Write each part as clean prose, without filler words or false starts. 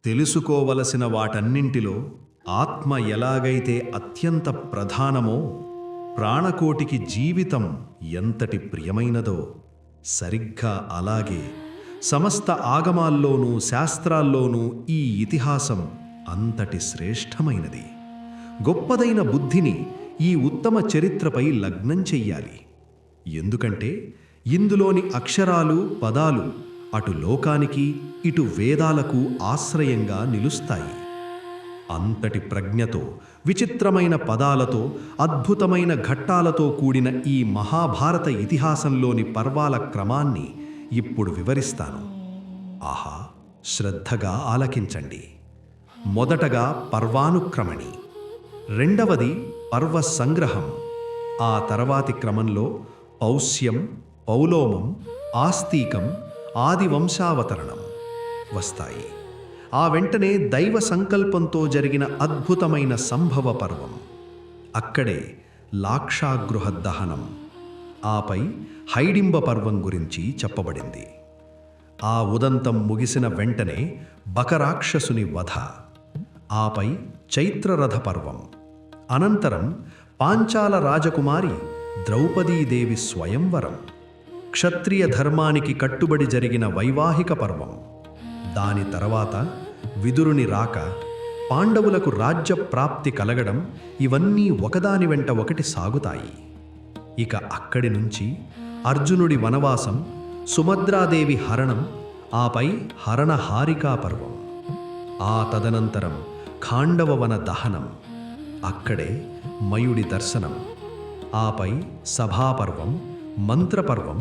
తెలుసుకోవలసిన వాటన్నింటిలో ఆత్మ ఎలాగైతే అత్యంత ప్రధానమో, ప్రాణకోటికి జీవితం ఎంతటి ప్రియమైనదో, సరిగ్గా అలాగే సమస్త ఆగమాల్లోనూ శాస్త్రాల్లోనూ ఈ ఇతిహాసం అంతటి శ్రేష్టమైనది. గొప్పదైన బుద్ధిని ఈ ఉత్తమ చరిత్రపై లగ్నం చెయ్యాలి. ఎందుకంటే ఇందులోని అక్షరాలు, పదాలు అటు లోకానికి, ఇటు వేదాలకు ఆశ్రయంగా నిలుస్తాయి. అంతటి ప్రజ్ఞతో, విచిత్రమైన పదాలతో, అద్భుతమైన ఘట్టాలతో కూడిన ఈ మహాభారత ఇతిహాసంలోని పర్వాల క్రమాన్ని ఇప్పుడు వివరిస్తాను. ఆహా, శ్రద్ధగా ఆలకించండి. మొదటగా పర్వానుక్రమణి, రెండవది పర్వ సంగ్రహం, ఆ తర్వాతి క్రమంలో పౌష్యం, పౌలోమం, ఆస్తీకం, ఆదివంశావతరణం వస్తాయి. ఆ వెంటనే దైవ సంకల్పంతో జరిగిన అద్భుతమైన సంభవ పర్వం, అక్కడే లాక్షాగృహ దహనం, ఆపై హైడింబ పర్వం గురించి చెప్పబడింది. ఆ ఉదంతం ముగిసిన వెంటనే బకరాక్షసుని వధ, ఆపై చైత్రరథ పర్వం, అనంతరం పాంచాల రాజకుమారి ద్రౌపదీదేవి స్వయంవరం, క్షత్రియ ధర్మానికి కట్టుబడి జరిగిన వైవాహిక పర్వం, దాని తర్వాత విదురుని రాక, పాండవులకు రాజ్య ప్రాప్తి కలగడం, ఇవన్నీ ఒకదాని వెంట ఒకటి సాగుతాయి. ఇక అక్కడి నుంచి అర్జునుడి వనవాసం, సుభద్రాదేవి హరణం, ఆపై హరణహారికా పర్వం, ఆ తదనంతరం ఖాండవవన దహనం, అక్కడే మయుడి దర్శనం, ఆపై సభాపర్వం, మంత్రపర్వం,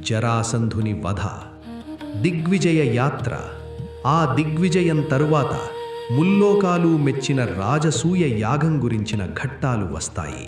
జరాసంధుని వధ, దిగ్విజయ యాత్ర, ఆ దిగ్విజయం తరువాత ముల్లోకాలు మెచ్చిన రాజసూయ యాగం గురించిన ఘట్టాలు వస్తాయి.